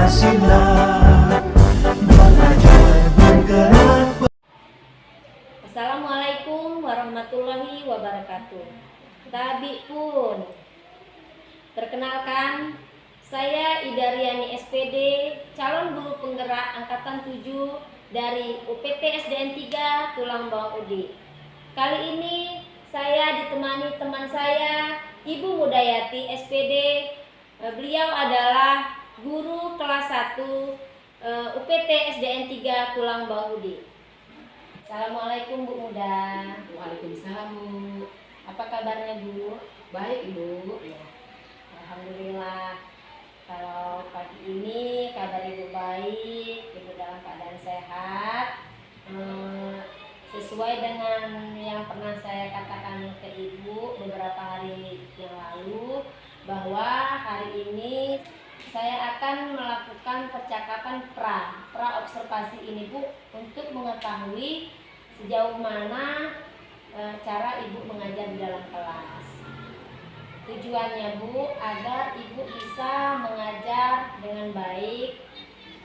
Pancasila, belajar bergerak. Assalamualaikum warahmatullahi wabarakatuh. Tabi pun. Perkenalkan, saya Ida Riani SPD, calon guru penggerak angkatan 7 dari UPT SDN 3 Tulang Bawang Udi. Kali ini saya ditemani teman saya, Ibu Mudayati SPD. Beliau adalah guru kelas 1 UPT SDN 3 Tulang Bawang Udi. Assalamualaikum Bu Muda. Waalaikumsalam Bu. Apa kabarnya Bu? Baik Ibu. Ya, alhamdulillah. Kalau pagi ini kabar Ibu baik, Ibu dalam keadaan sehat. Sesuai dengan yang pernah saya katakan ke Ibu beberapa hari yang lalu, bahwa hari ini saya akan melakukan percakapan pra observasi ini Bu, untuk mengetahui sejauh mana cara Ibu mengajar di dalam kelas. Tujuannya Bu, agar Ibu bisa mengajar dengan baik,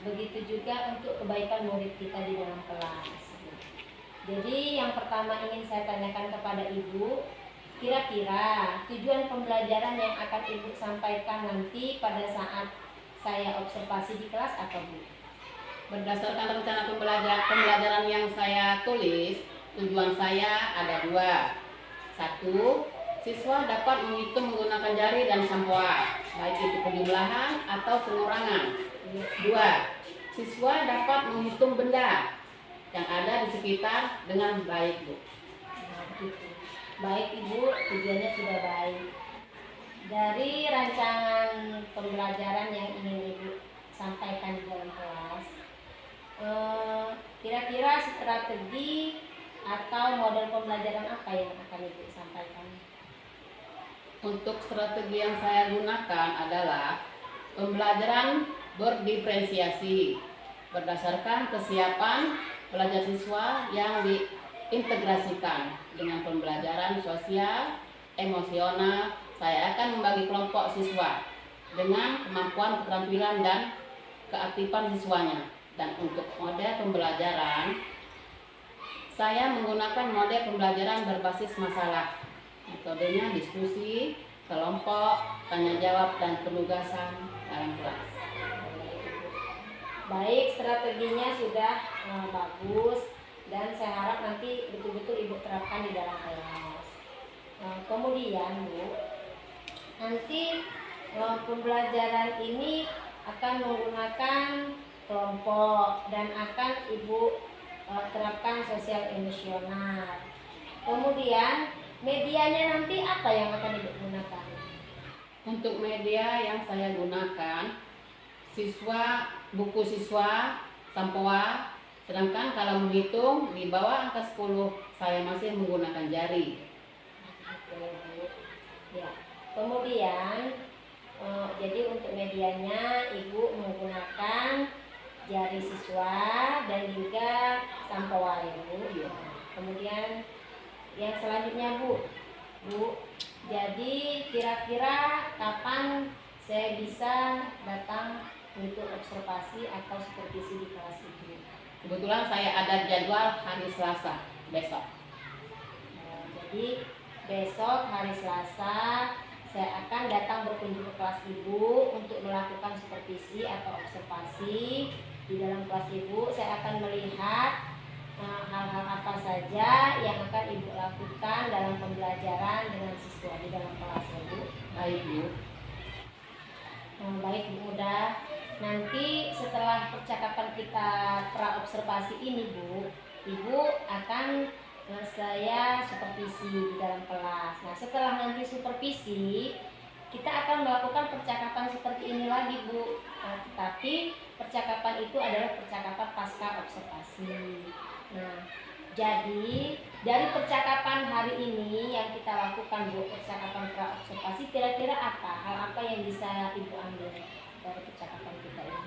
begitu juga untuk kebaikan murid kita di dalam kelas. Jadi yang pertama ingin saya tanyakan kepada Ibu, kira-kira tujuan pembelajaran yang akan Ibu sampaikan nanti pada saat saya observasi di kelas apa Bu? Berdasarkan rencana pembelajaran yang saya tulis, tujuan saya ada dua. Satu, siswa dapat menghitung menggunakan jari dan sampoa, baik itu penjumlahan atau pengurangan. Dua, siswa dapat menghitung benda yang ada di sekitar dengan baik Bu. Nah, begitu. Baik Ibu, tujuannya sudah baik. Dari rancangan pembelajaran yang ingin Ibu sampaikan di dalam kelas, kira-kira strategi atau model pembelajaran apa yang akan Ibu sampaikan? Untuk strategi yang saya gunakan adalah pembelajaran berdiferensiasi berdasarkan kesiapan pelajar siswa yang diintegrasikan dengan pembelajaran sosial, emosional. Saya akan membagi kelompok siswa dengan kemampuan keterampilan dan keaktifan siswanya. Dan untuk model pembelajaran, saya menggunakan model pembelajaran berbasis masalah. Metodenya diskusi, kelompok, tanya jawab, dan penugasan dalam kelas. Baik, strateginya sudah bagus, dan saya harap nanti betul-betul Ibu terapkan di dalam kelas. Kemudian Bu, nanti pembelajaran ini akan menggunakan kelompok dan akan Ibu terapkan sosial emosional. Kemudian medianya nanti apa yang akan Ibu gunakan? Untuk media yang saya gunakan, buku siswa, sampoa. Sedangkan kalau menghitung di bawah angka 10, saya masih menggunakan jari. Ya. Kemudian jadi untuk medianya Ibu menggunakan jari siswa dan juga sampoa ya Bu. Kemudian yang selanjutnya Bu, jadi kira-kira kapan saya bisa datang untuk observasi atau supervisi di kelas Ibu? Kebetulan saya ada jadwal hari Selasa besok. Jadi besok hari Selasa saya akan datang berkunjung ke kelas Ibu untuk melakukan supervisi atau observasi di dalam kelas Ibu. Saya akan melihat hal-hal apa saja yang akan Ibu lakukan dalam pembelajaran dengan siswa di dalam kelas Ibu. Baik Bu. Baik Bu Muda. Nanti setelah percakapan kita pra observasi ini Bu, Ibu akan saya supervisi di dalam kelas. Nah, setelah nanti supervisi, kita akan melakukan percakapan seperti ini lagi Bu. Tetapi percakapan itu adalah percakapan pasca observasi. Nah, jadi dari percakapan hari ini yang kita lakukan Bu, percakapan pra observasi, kira-kira hal apa yang bisa Ibu ambil dari percakapan kita ini?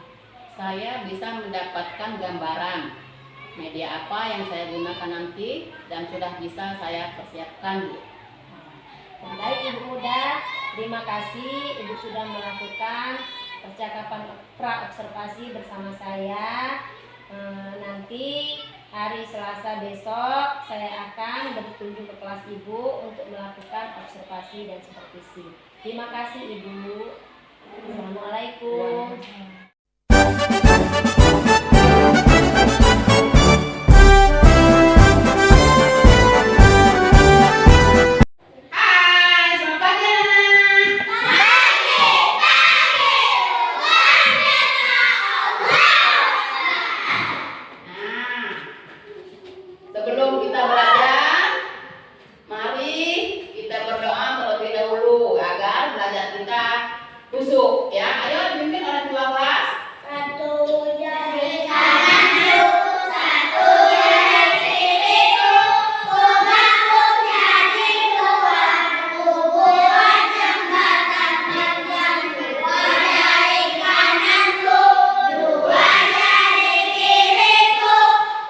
Saya bisa mendapatkan gambaran media apa yang saya gunakan nanti dan sudah bisa saya persiapkan Bu. Baik Ibu Muda, terima kasih Ibu sudah melakukan percakapan pra-observasi bersama saya. Nanti hari Selasa besok saya akan berkunjung ke kelas Ibu untuk melakukan observasi dan supervisi. Terima kasih Ibu. Assalamualaikum. Hai, selamat pagi anak-anak. Nah, sebelum kita belajar, mari kita berdoa terlebih dahulu agar belajar kita kusuk ya. Ayo dipimpin oleh ketua kelas. Satu jari kananku, satu jari kiriku, ku bangun jadi dua, ku buat jembatan panjang. Dua jari kananku, dua jari kiriku,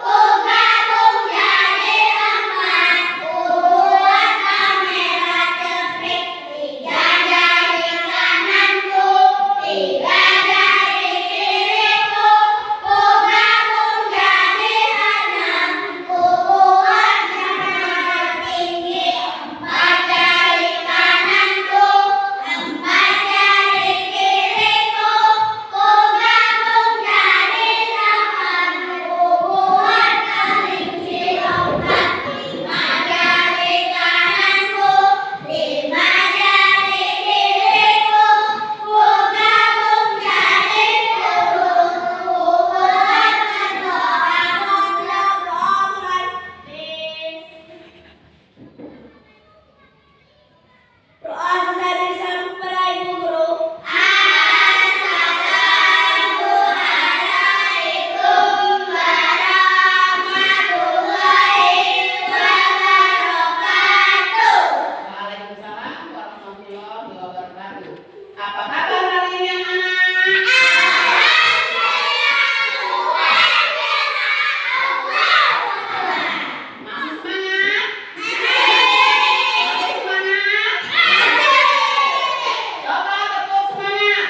ku bangun jadi empat, ku buat kamera ceplik. Tiga jari kananku, tiga jari kiriku, ku bangun jadi enam, ku buat menara tinggi. Empat jari kananku, empat jari kiriku, ku bangun jadi delapan, ku buat kelinci lompat. Lima jari kananku, lima jari kiriku, ku gabung jadi 10, ku buat mendoa mondok-mondok. Doa dari sampai Ibu Guru. Assalamualaikum warahmatullahi wabarakatuh. Waalaikumsalam warahmatullahi wabarakatuh. Apa kabar hari ini anak-anak? Masih semangat? Masih semangat? Coba tepuk semangat.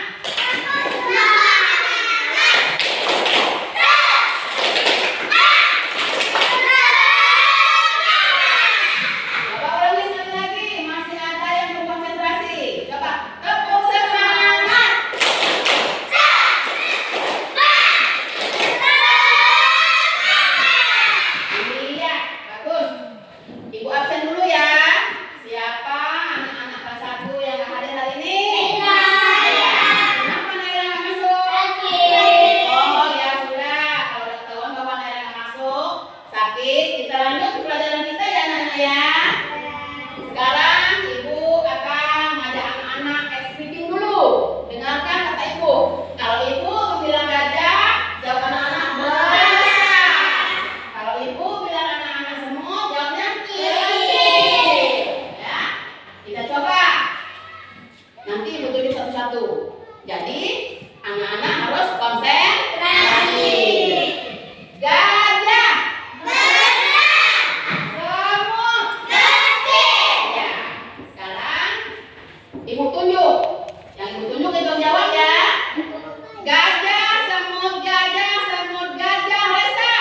Coba ulangi sekali lagi, masih ada yang belum konsentrasi. Coba tepuk semangat. Iya, bagus. Ibu absen dulu ya. Siapa anak-anak kelas 1 yang nggak hadir hari ini? Kenapa Naira nggak masuk? Oh ya sudah, kalau udah ketahuan bahwa Naira nggak masuk, sakit, kita lanjut ke pelajaran kita ya anak-anak ya. Sekarang Ibu akan mengajak anak-anak speaking dulu. Dengarkan kata Ibu. Kalau Ibu bilang gajah, jawab anak-anak berasa. Kalau Ibu bilang anak-anak semut, jawabnya kecil. Ya, kita coba. Nanti Ibu tulis satu-satu. Jadi anak-anak harus konsentrasi. Gajah. Semut. Ya. Sekarang Ibu tunjuk. Yang Ibu tunjuk itu jawab ya. Gajah, semut, gajah, Resa.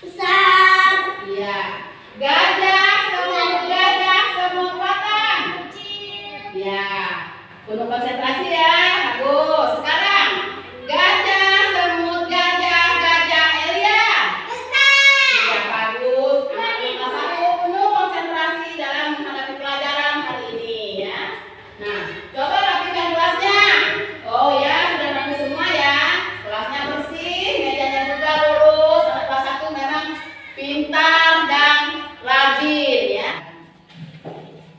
Besar, Iya. Gajah, semut, watan. Iya. Penuh konsentrasi ya. Bagus. Sekarang gajah, semut, gajah, Elia. besar. Iya, bagus. Anak-anak kelas 1 penuh konsentrasi dalam menghadapi pelajaran hari ini ya. Nah, coba rapikan kelasnya. Oh ya, sudah rapi semua ya. Kelasnya bersih, mejanya juga lurus. Anak kelas 1 memang pintar dan rajin ya.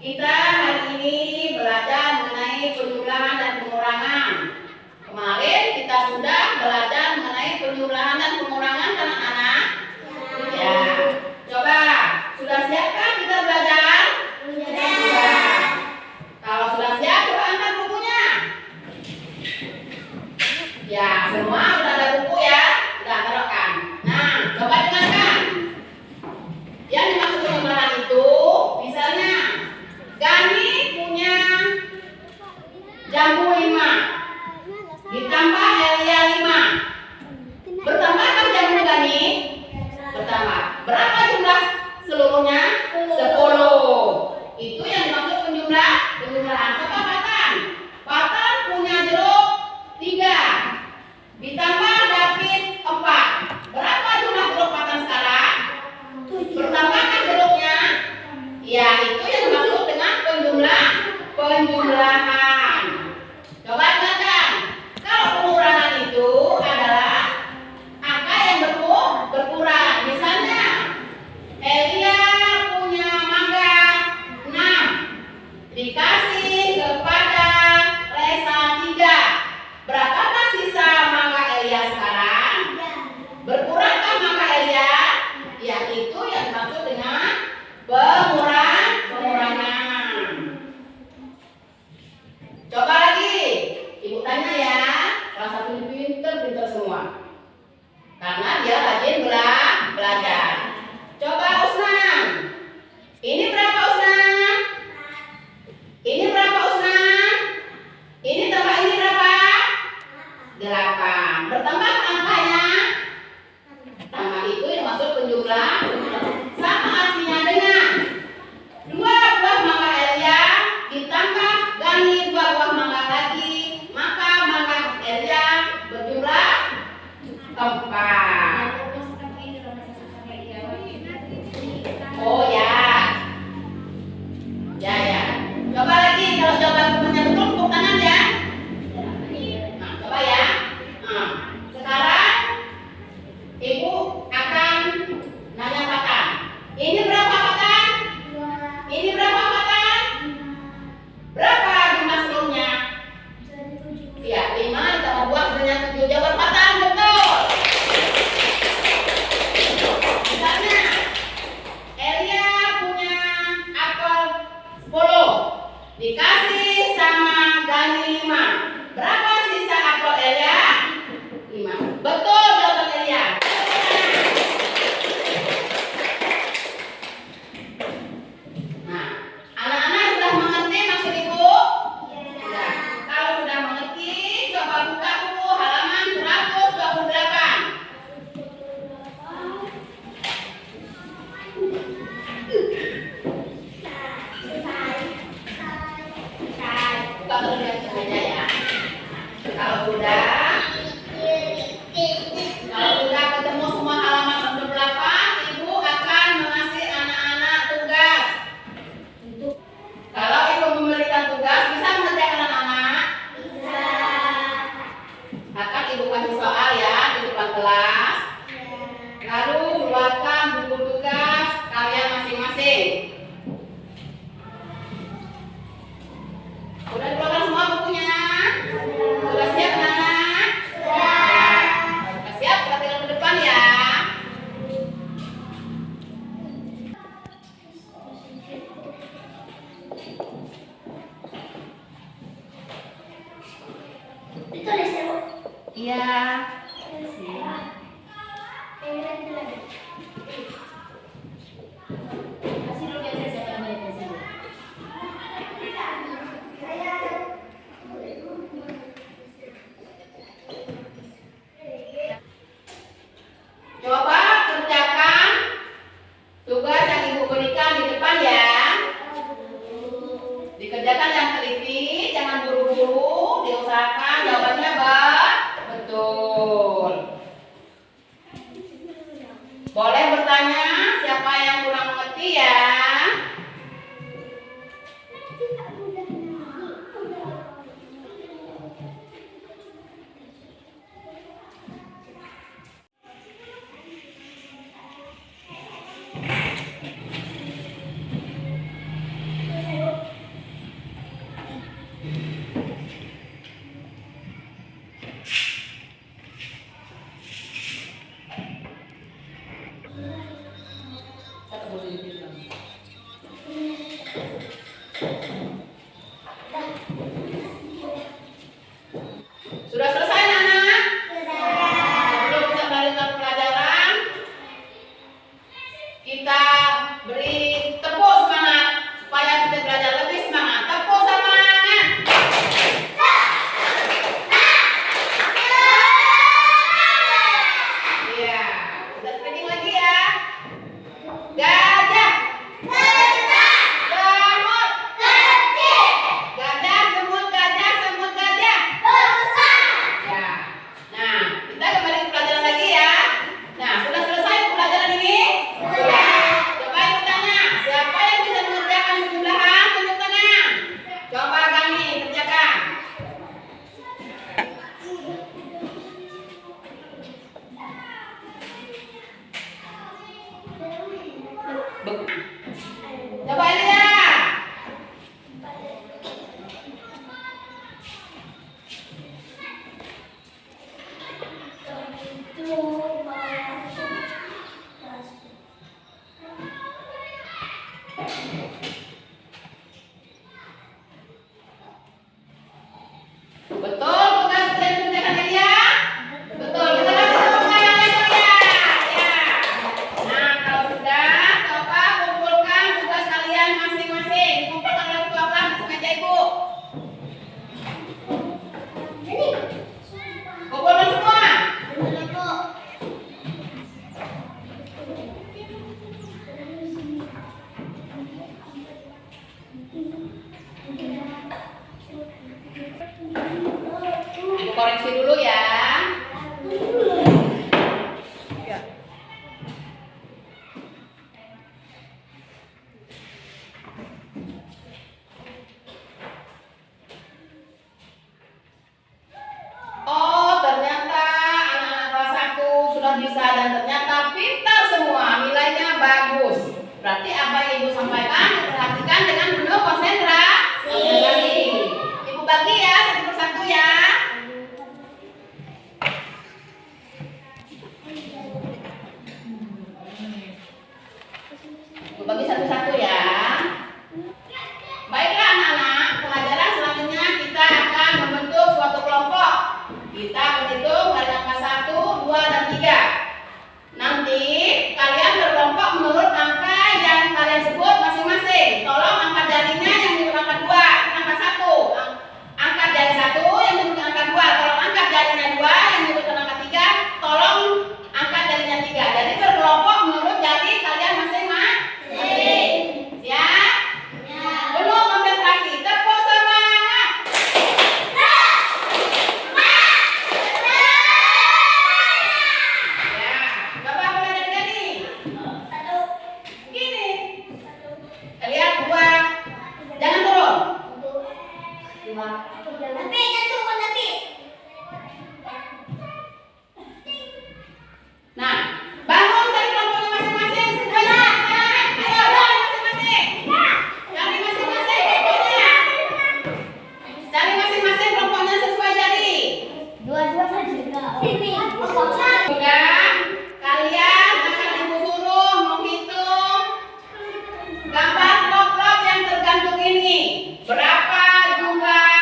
Kita hari ini belajar mengenai penjumlahan dan pengurangan. Kemarin kita sudah belajar mengenai penjumlahan dan pengurangan anak-anak. Ya. Coba, sudah siapkah kita belajar? Sudah. Kalau sudah siap, coba angkat bukunya. Ya, semua sudah ada buku ya. Sudah taruhkan. Nah, coba dengarkan. Yang dimaksud penjumlahan itu, misalnya Gani punya jambu 5. semua. Karena dia rajin belajar. Coba Usnan. Ini berapa Usnan? Ini berapa Usnan? Ini tambah ini berapa? 8. Bertambah angkanya? Tambah itu yang masuk penjumlah. Sama artinya dengan 2 buah mangga Elia ditambah Gani 2 buah mangga lagi, maka mangga Elia berjumlah 4. Oh ya. Ya. Coba lagi kalau jawabannya betul tepuk tangan ya. Nah, coba ya. Nah, sekarang Ibu akan nanya Fatan. Ini berapa Fatan? Ini berapa Fatan? Berapa jumlah seluruhnya? Iya, 5 ditambah 2 sebenarnya 7. Jawab Fatan betul. Misalnya Elia punya apel 10 dikasih sama Gani 5. Berapa sisa apel Elia? 5. Betul jawaban Elia. Nah, anak-anak sudah mengerti maksud Ibu? Ya. Kalau sudah mengerti, coba buka buku halaman 128. Buka terus aja ya. Kalau sudah ketemu semua halaman 28, Ibu akan mengasih anak-anak tugas. Kalau Ibu memberikan tugas, bisa mengerjakan anak-anak? Bisa. Akan Ibu kasih soal ya di depan kelas. Lalu buatkan buku tugas kalian masing-masing. Udah dikeluarkan semua bukunya? Sudah siap anak? Sudah siap, kita tinggal ke depan ya. Ditulis ya, Bu? Iya. Kasih dulu biar saya siapkan biasanya. Coba kerjakan tugas yang Ibu berikan di depan ya. Dikerjakan yang teliti, jangan buru-buru, diusahakan jawabannya betul. Boleh bertanya siapa yang kurang mengerti ya. Sudah selesai anak-anak? Sebelum kita melanjutkan pelajaran, kita beri tepuk semangat supaya kita belajar lebih semangat. Tepuk semangat. Iya, kita stretching lagi ya. Gajah. Semut. Gajah, semut, gajah, semut, gajah. Ya. Nah, kita kembali ke pelajaran lagi ya. Nah, sudah selesai pelajaran ini? Sudah. Coba Ibu tanya, siapa yang bisa mengerjakan penjumlahan? Tunjuk tangan. Coba kami kerjakan. Coba Elia. Betul tugas yang dikerjakan Elia? Betul luar bisa dan ternyata pintar semua, nilainya bagus. Berarti apa yang Ibu sampaikan diperhatikan dengan penuh konsentrasi. Ibu bagi ya satu persatu ya. Ibu bagi satu-satu ya. Baiklah anak-anak, pelajaran selanjutnya kita akan membentuk suatu kelompok. Kita berhitung dari angka 1, 2, dan 3. Nanti kalian berkelompok menurut angka yang kalian sebut masing-masing. Tolong angkat jarinya yang menyebut angka 2, angka 1. Angkat jari 1 yang menyebut angka 2. Tolong angkat jarinya 2 yang menyebutkan angka 3. Tolong angkat jarinya 3. Jadi berkelompok menurut jari kalian masing-masing. Siap? Penuh konsentrasi. Tepuk semangat. Ya, coba mulai dari jari. Gini. Lihat 2. Jangan turun. Nah, bangun dari kelompoknya masing-masing. Semuanya. Ayo, dari masing-masing. Dari masing-masing kelompoknya. Dari masing-masing kelompoknya sesuai jari. Dua-dua saja. Sudah, kalian akan Ibu suruh menghitung gambar klop-klop yang tergantung ini. Berapa jumlah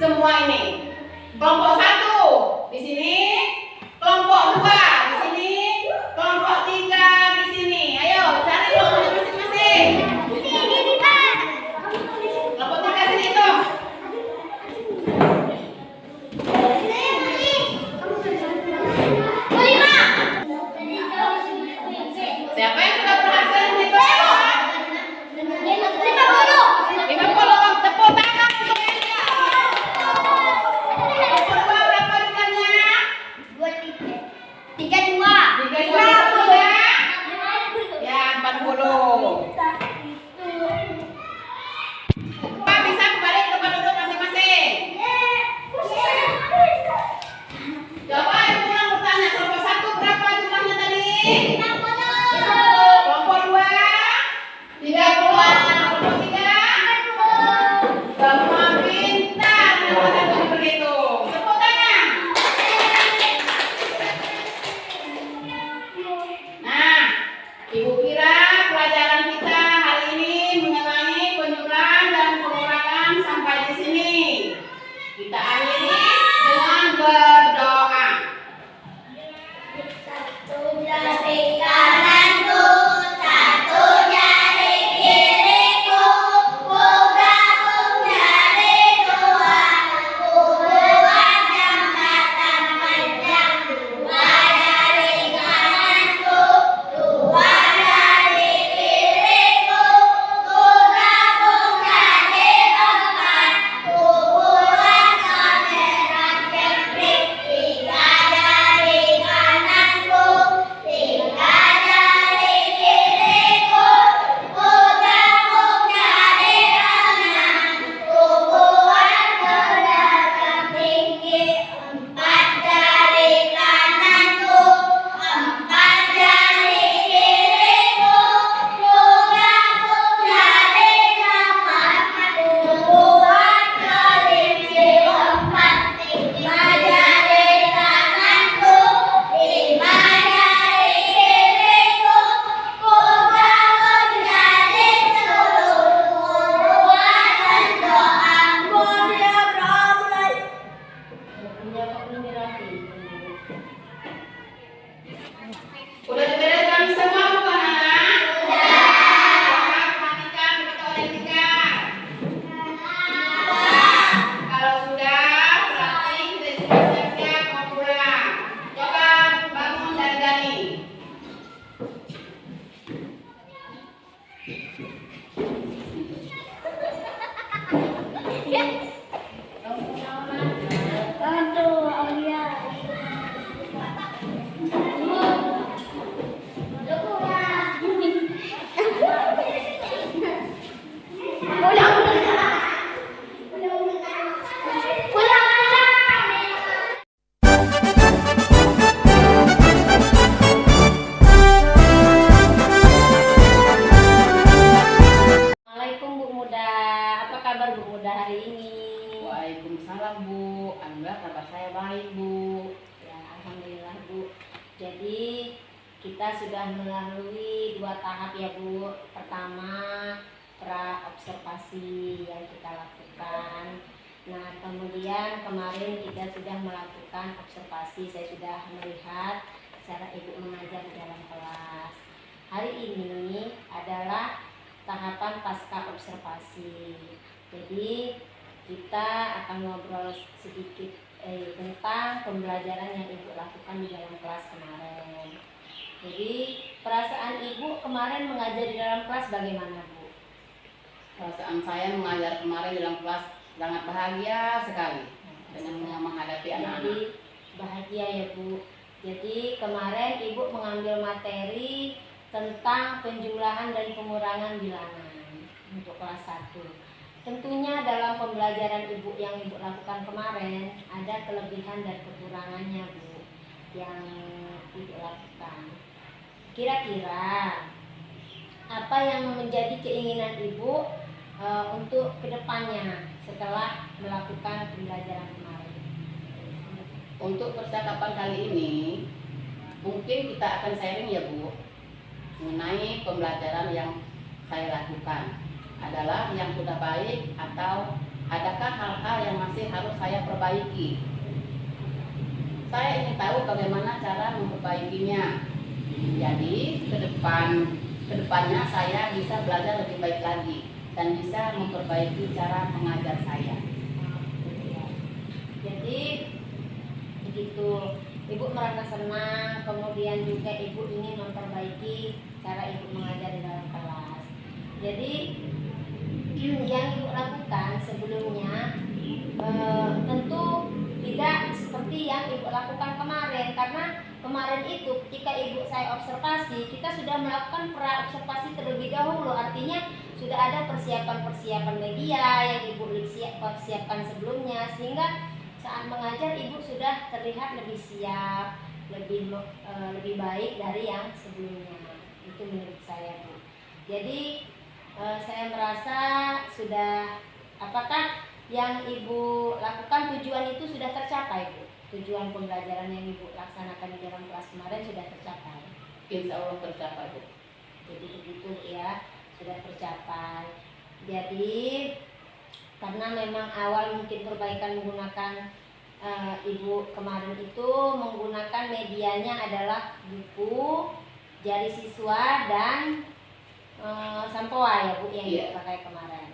semua ini? Kelompok 1 di sini, kelompok 2 di sini, kelompok 3 di sini. Ayo, cari kelompoknya masing-masing. Kelompok 3 sini hitung. baik Bu. Ya, alhamdulillah Bu. Jadi kita sudah melalui 2 tahap ya Bu. Pertama, pra observasi yang kita lakukan. Nah, kemudian kemarin kita sudah melakukan observasi. Saya sudah melihat cara Ibu mengajar di dalam kelas. Hari ini adalah tahapan pasca observasi. Jadi kita akan ngobrol sedikit tentang pembelajaran yang Ibu lakukan di dalam kelas kemarin. Jadi perasaan Ibu kemarin mengajar di dalam kelas bagaimana Bu? Perasaan saya mengajar kemarin dalam kelas sangat bahagia sekali dengan menghadapi anak-anak. Jadi bahagia ya Bu. Jadi kemarin Ibu mengambil materi tentang penjumlahan dan pengurangan bilangan untuk kelas 1. Tentunya dalam pembelajaran Ibu yang Ibu lakukan kemarin ada kelebihan dan kekurangannya Bu yang Ibu lakukan. Kira-kira apa yang menjadi keinginan Ibu untuk kedepannya setelah melakukan pembelajaran kemarin? Untuk percakapan kali ini mungkin kita akan sharing ya Bu mengenai pembelajaran yang saya lakukan adalah yang sudah baik atau adakah hal-hal yang masih harus saya perbaiki. Saya ingin tahu bagaimana cara memperbaikinya. Jadi kedepannya saya bisa belajar lebih baik lagi dan bisa memperbaiki cara mengajar saya. Jadi begitu Ibu merasa senang, kemudian juga Ibu ingin memperbaiki cara Ibu mengajar di dalam kelas. Jadi yang Ibu lakukan sebelumnya tentu tidak seperti yang Ibu lakukan kemarin, karena kemarin itu ketika Ibu saya observasi, kita sudah melakukan pra observasi terlebih dahulu, artinya sudah ada persiapan media yang Ibu persiapkan sebelumnya, sehingga saat mengajar Ibu sudah terlihat lebih siap, lebih baik dari yang sebelumnya. Itu menurut saya Bu. Jadi saya merasa sudah, apakah yang Ibu lakukan tujuan itu sudah tercapai Bu? Tujuan pembelajaran yang Ibu laksanakan di dalam kelas kemarin sudah tercapai? Insya Allah tercapai Bu. Jadi begitu ya, sudah tercapai. Jadi karena memang awal mungkin perbaikan menggunakan Ibu kemarin itu menggunakan medianya adalah buku, jari siswa, dan sampoa ya Bu yang Ibu pakai kemarin.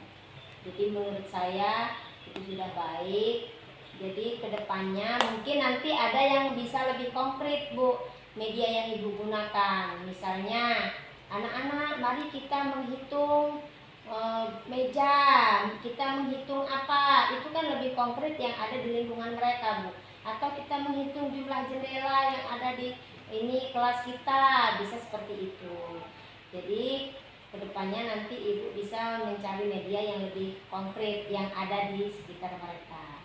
Jadi menurut saya itu sudah baik. Jadi kedepannya mungkin nanti ada yang bisa lebih konkret Bu media yang Ibu gunakan. Misalnya anak-anak mari kita menghitung meja, kita menghitung apa, itu kan lebih konkret yang ada di lingkungan mereka Bu. Atau kita menghitung jumlah jendela yang ada di ini kelas kita, bisa seperti itu. Jadi kedepannya nanti Ibu bisa mencari media yang lebih konkret yang ada di sekitar mereka.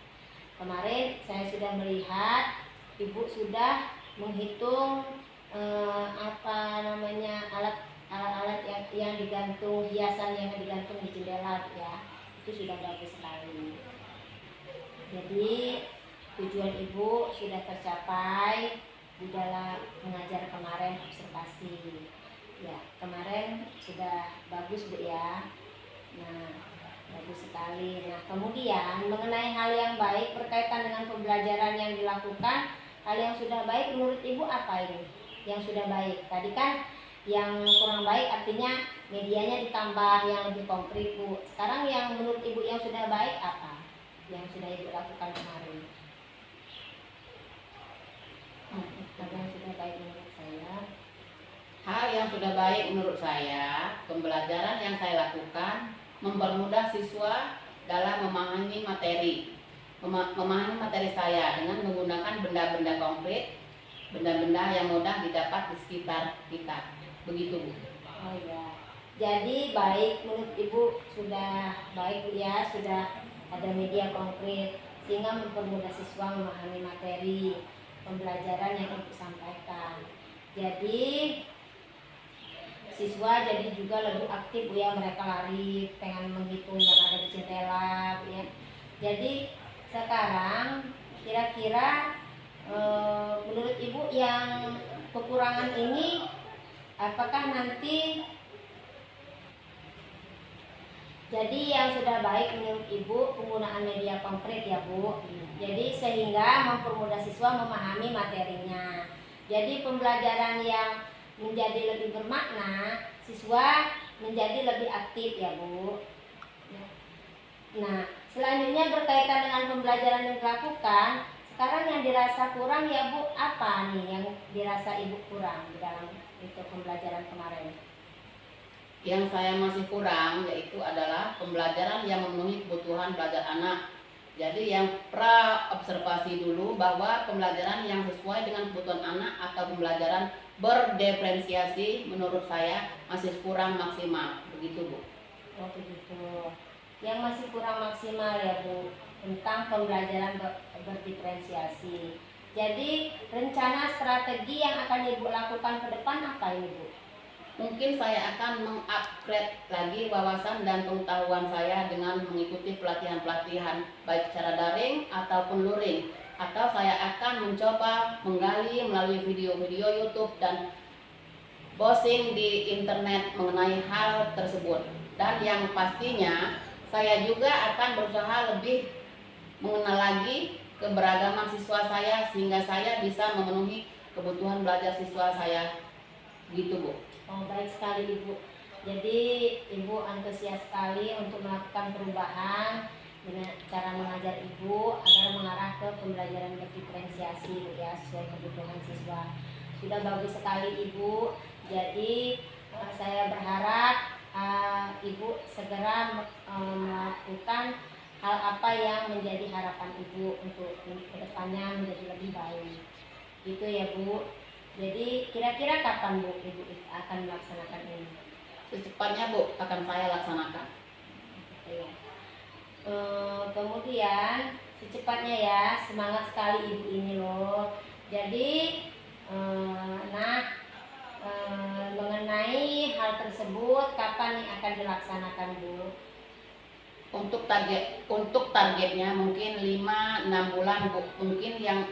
Kemarin saya sudah melihat Ibu sudah menghitung alat-alat yang digantung, hiasan yang digantung di jendela ya. Itu sudah bagus sekali. Jadi tujuan Ibu sudah tercapai di dalam mengajar kemarin observasi. Ya, kemarin sudah bagus Bu ya. Nah, bagus sekali. Nah, kemudian mengenai hal yang baik berkaitan dengan pembelajaran yang dilakukan, hal yang sudah baik menurut Ibu apa ini? Yang sudah baik. Tadi kan yang kurang baik artinya medianya ditambah yang lebih konkret Bu. Sekarang yang menurut Ibu yang sudah baik apa? Yang sudah Ibu lakukan kemarin? Yang sudah baik menurut saya. Hal yang sudah baik menurut saya, pembelajaran yang saya lakukan mempermudah siswa dalam memahami materi. Memahami materi saya dengan menggunakan benda-benda konkret, benda-benda yang mudah didapat di sekitar kita. Begitu Bu. Oh ya. Jadi baik menurut Ibu sudah baik Bu ya, sudah ada media konkret sehingga mempermudah siswa memahami materi pembelajaran yang Ibu sampaikan. Jadi siswa jadi juga lebih aktif Bu ya, mereka lari pengen menghitung yang ada di jendela Bu ya. Jadi sekarang kira-kira menurut Ibu yang kekurangan ini apakah nanti jadi yang sudah baik menurut Ibu penggunaan media konkret ya Bu. Jadi sehingga mempermudah siswa memahami materinya. Jadi pembelajaran yang menjadi lebih bermakna, siswa menjadi lebih aktif ya Bu. Nah, selanjutnya berkaitan dengan pembelajaran yang dilakukan, sekarang yang dirasa kurang ya Bu, apa nih yang dirasa Ibu kurang di dalam itu pembelajaran kemarin? Yang saya masih kurang yaitu adalah pembelajaran yang memenuhi kebutuhan belajar anak. Jadi yang observasi dulu bahwa pembelajaran yang sesuai dengan kebutuhan anak atau pembelajaran berdiferensiasi menurut saya masih kurang maksimal. Begitu Bu. Oh begitu. Yang masih kurang maksimal ya Bu tentang pembelajaran berdiferensiasi. Jadi rencana strategi yang akan Ibu lakukan ke depan apa ini Bu? Mungkin saya akan mengupgrade lagi wawasan dan pengetahuan saya dengan mengikuti pelatihan-pelatihan baik secara daring ataupun luring, atau saya akan mencoba menggali melalui video-video YouTube dan browsing di internet mengenai hal tersebut. Dan yang pastinya saya juga akan berusaha lebih mengenal lagi keberagaman siswa saya sehingga saya bisa memenuhi kebutuhan belajar siswa saya. Gitu Bu. Oh baik sekali Ibu. Jadi Ibu antusias sekali untuk melakukan perubahan dengan cara mengajar Ibu agar mengarah ke pembelajaran berdiferensiasi ya sesuai kebutuhan siswa. Sudah bagus sekali Ibu. Jadi saya berharap Ibu segera melakukan hal apa yang menjadi harapan Ibu untuk kedepannya menjadi lebih baik. Gitu ya Bu. Jadi kira-kira kapan Bu Ibu akan melaksanakan ini? Secepatnya Bu akan saya laksanakan. Ya. Kemudian secepatnya ya, semangat sekali Ibu ini loh. Jadi mengenai hal tersebut kapan nih akan dilaksanakan Bu? Untuk targetnya mungkin 5-6 bulan Bu. Mungkin yang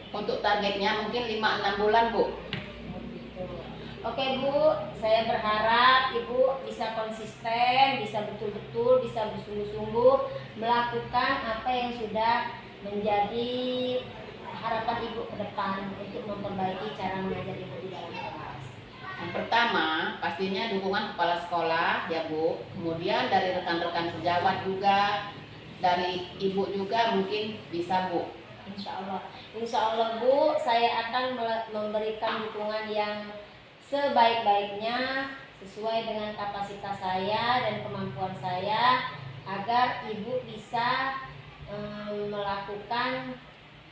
untuk targetnya mungkin 5-6 bulan Bu. Oke Bu, saya berharap Ibu bisa konsisten, bisa betul-betul, bisa bersungguh-sungguh melakukan apa yang sudah menjadi harapan Ibu ke depan untuk memperbaiki cara mengajar Ibu di dalam kelas. Yang pertama pastinya dukungan kepala sekolah ya Bu. Kemudian dari rekan-rekan sejawat juga, dari Ibu juga mungkin bisa Bu. Insya Allah Bu, saya akan memberikan dukungan yang sebaik-baiknya sesuai dengan kapasitas saya dan kemampuan saya agar Ibu bisa melakukan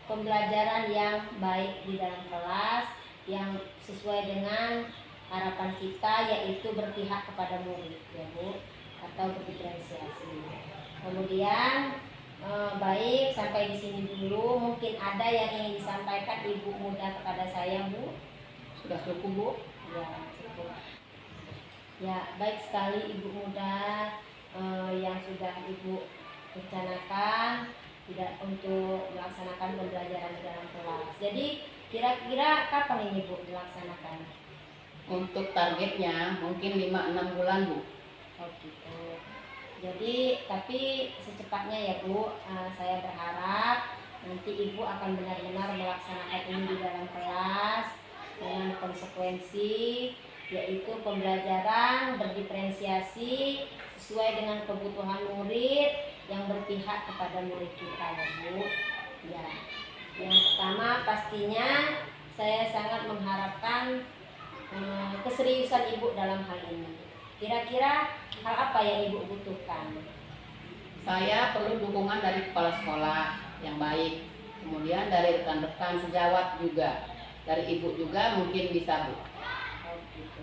pembelajaran yang baik di dalam kelas yang sesuai dengan harapan kita yaitu berpihak kepada murid ya Bu atau berdiferensiasi. Kemudian baik sampai di sini dulu. Mungkin ada yang ingin disampaikan Ibu Muda kepada saya Bu? Sudah cukup Bu? Ya cukup. Ya baik sekali Ibu Muda yang sudah Ibu rencanakan tidak untuk melaksanakan pembelajaran di dalam kelas. Jadi kira-kira kapan ini Bu dilaksanakan? Untuk targetnya mungkin 5-6 bulan Bu. Oh gitu. Jadi tapi secepatnya ya Bu, saya berharap nanti Ibu akan benar-benar melaksanakan ini di dalam kelas dengan konsekuensi yaitu pembelajaran berdiferensiasi sesuai dengan kebutuhan murid yang berpihak kepada murid kita ya Bu. Ya. Yang pertama pastinya saya sangat mengharapkan keseriusan Ibu dalam hal ini. Kira-kira hal apa yang Ibu butuhkan? Saya perlu dukungan dari kepala sekolah yang baik, kemudian dari rekan-rekan sejawat juga, dari Ibu juga mungkin bisa Bu. Oh, gitu.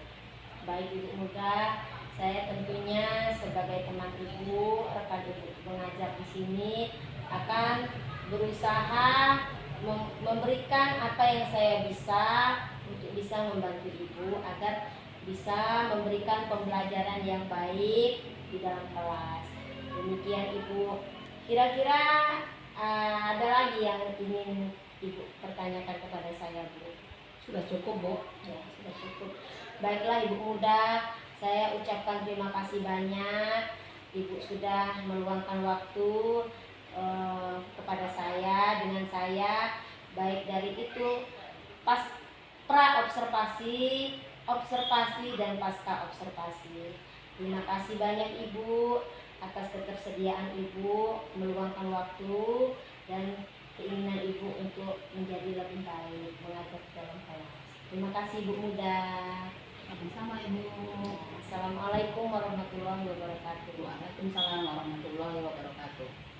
Baik Ibu Muda, saya tentunya sebagai teman Ibu, rekan Ibu mengajar di sini akan berusaha memberikan apa yang saya bisa untuk bisa membantu Ibu agar bisa memberikan pembelajaran yang baik di dalam kelas. Demikian Ibu. Kira-kira ada lagi yang ingin Ibu pertanyakan kepada saya, Bu? Sudah cukup, Bu. Ya, sudah cukup. Baiklah Ibu Muda, saya ucapkan terima kasih banyak. Ibu sudah meluangkan waktu kepada saya, dengan saya, baik dari itu pas pra observasi, observasi dan pasca observasi. Terima kasih banyak Ibu atas ketersediaan Ibu meluangkan waktu dan keinginan Ibu untuk menjadi lebih baik mengajar di dalam kelas. Terima kasih Bu Muda. Sama-sama, Ibu. Assalamualaikum warahmatullahi wabarakatuh. Waalaikumsalam warahmatullahi wabarakatuh.